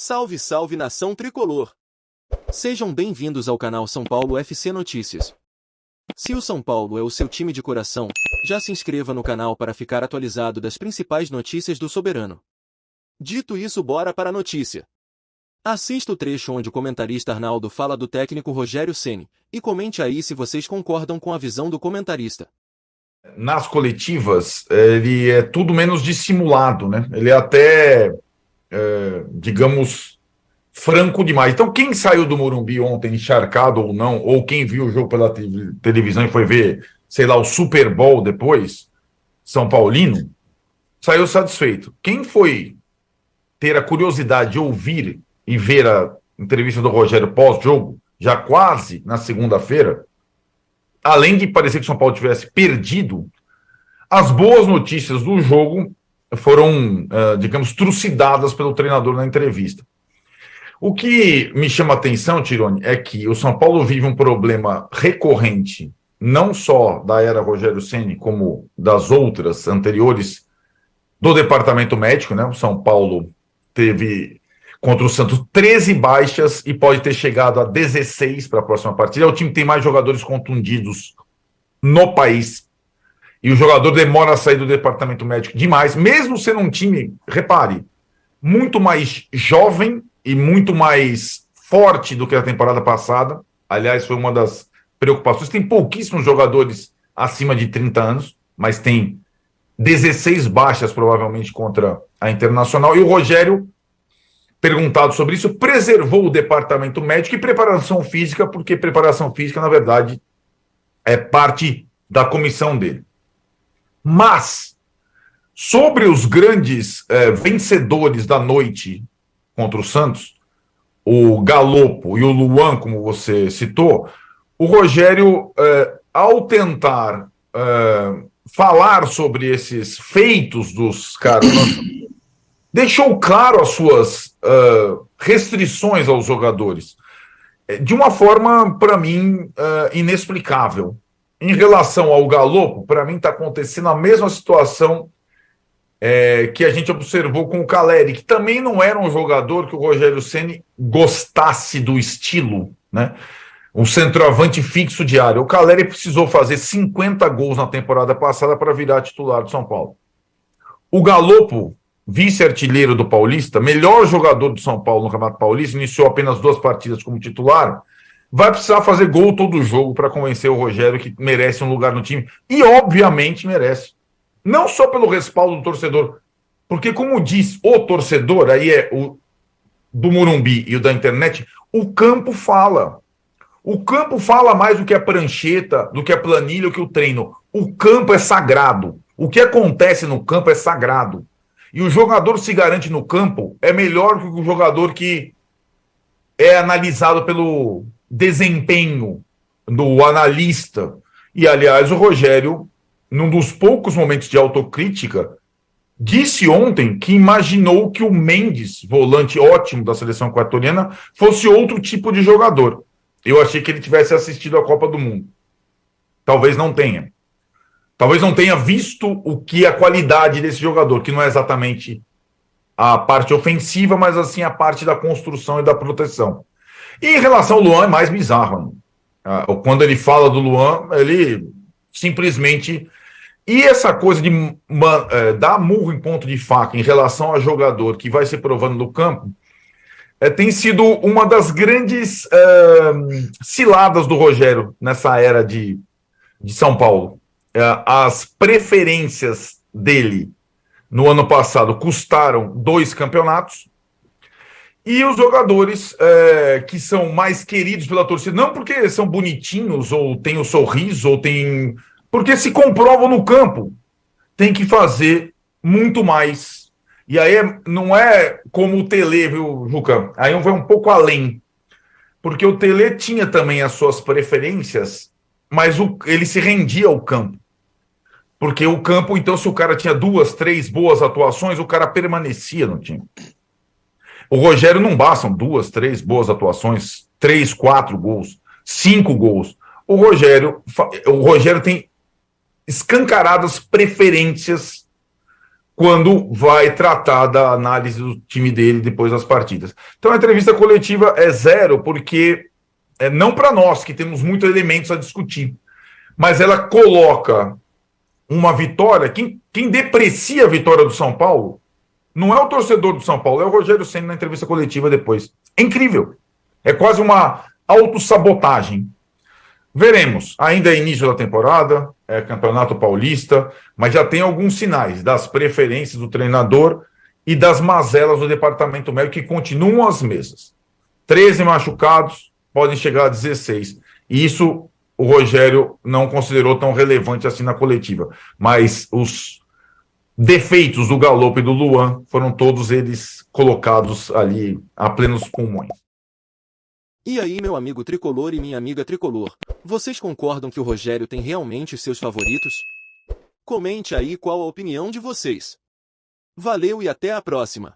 Salve, salve nação tricolor! Sejam bem-vindos ao canal São Paulo FC Notícias. Se o São Paulo é o seu time de coração, já se inscreva no canal para ficar atualizado das principais notícias do Soberano. Dito isso, bora para a notícia. Assista o trecho onde o comentarista Arnaldo fala do técnico Rogério Ceni, e comente aí se vocês concordam com a visão do comentarista. Nas coletivas, ele é tudo menos dissimulado, né? Ele é até, digamos, franco demais. Então, quem saiu do Morumbi ontem, encharcado ou não, ou quem viu o jogo pela televisão e foi ver, sei lá, o Super Bowl depois, São Paulino, saiu satisfeito. Quem foi ter a curiosidade de ouvir e ver a entrevista do Rogério pós-jogo, já quase na segunda-feira, além de parecer que o São Paulo tivesse perdido, as boas notícias do jogo foram, digamos, trucidadas pelo treinador na entrevista. O que me chama a atenção, Tironi, é que o São Paulo vive um problema recorrente, não só da era Rogério Ceni, como das outras anteriores do departamento médico, né? O São Paulo teve contra o Santos 13 baixas e pode ter chegado a 16 para a próxima partida. É o time que tem mais jogadores contundidos no país. E o jogador demora a sair do departamento médico demais, mesmo sendo um time, repare, muito mais jovem e muito mais forte do que a temporada passada. Aliás, foi uma das preocupações. Tem pouquíssimos jogadores acima de 30 anos, mas tem 16 baixas provavelmente contra a Internacional. E o Rogério, perguntado sobre isso, preservou o departamento médico e preparação física, porque preparação física, na verdade, é parte da comissão dele. Mas, sobre os grandes vencedores da noite contra o Santos, o Galopo e o Luan, como você citou, o Rogério, ao tentar falar sobre esses feitos dos caras, deixou claro as suas restrições aos jogadores, de uma forma, para mim, inexplicável. Em relação ao Galopo, para mim está acontecendo a mesma situação que a gente observou com o Caleri, que também não era um jogador que o Rogério Ceni gostasse do estilo, né? Um centroavante fixo de área. O Caleri precisou fazer 50 gols na temporada passada para virar titular do São Paulo. O Galopo, vice-artilheiro do Paulista, melhor jogador do São Paulo no Campeonato Paulista, iniciou apenas 2 partidas como titular, vai precisar fazer gol todo jogo para convencer o Rogério que merece um lugar no time. E, obviamente, merece. Não só pelo respaldo do torcedor, porque, como diz o torcedor, aí é o do Morumbi e o da internet, o campo fala. O campo fala mais do que a prancheta, do que a planilha, do que o treino. O campo é sagrado. O que acontece no campo é sagrado. E o jogador se garante no campo é melhor que o jogador que é analisado pelo desempenho do analista. E, aliás, o Rogério, num dos poucos momentos de autocrítica, disse ontem que imaginou que o Mendes, volante ótimo da seleção equatoriana, fosse outro tipo de jogador. Eu achei que ele tivesse assistido a Copa do Mundo. Talvez não tenha. Talvez não tenha visto o que a qualidade desse jogador, que não é exatamente a parte ofensiva, mas assim a parte da construção e da proteção. E em relação ao Luan, é mais bizarro. Quando ele fala do Luan, ele simplesmente... E essa coisa de dar murro em ponto de faca em relação a jogador que vai se provando no campo, tem sido uma das grandes ciladas do Rogério nessa era de São Paulo. As preferências dele no ano passado custaram 2 campeonatos, e os jogadores que são mais queridos pela torcida, não porque são bonitinhos, ou têm o sorriso, ou têm... porque se comprovam no campo, tem que fazer muito mais. E aí não é como o Tele, viu, Juca? Aí vai um pouco além. Porque o Tele tinha também as suas preferências, mas ele se rendia ao campo. Porque o campo, então, se o cara tinha 2, 3 boas atuações, o cara permanecia no time. O Rogério não bastam 2, 3 boas atuações, 3, 4 gols, 5 gols. O Rogério tem escancaradas preferências quando vai tratar da análise do time dele depois das partidas. Então a entrevista coletiva é zero, porque não para nós, que temos muitos elementos a discutir, mas ela coloca uma vitória. Quem deprecia a vitória do São Paulo não é o torcedor do São Paulo, é o Rogério Ceni na entrevista coletiva depois. É incrível. É quase uma autossabotagem. Veremos. Ainda é início da temporada, é Campeonato Paulista, mas já tem alguns sinais das preferências do treinador e das mazelas do departamento médico que continuam as mesmas. 13 machucados, podem chegar a 16. E isso o Rogério não considerou tão relevante assim na coletiva. Mas os defeitos do Galopo e do Luan foram todos eles colocados ali a plenos pulmões. E aí, meu amigo tricolor e minha amiga tricolor, vocês concordam que o Rogério tem realmente seus favoritos? Comente aí qual a opinião de vocês. Valeu e até a próxima!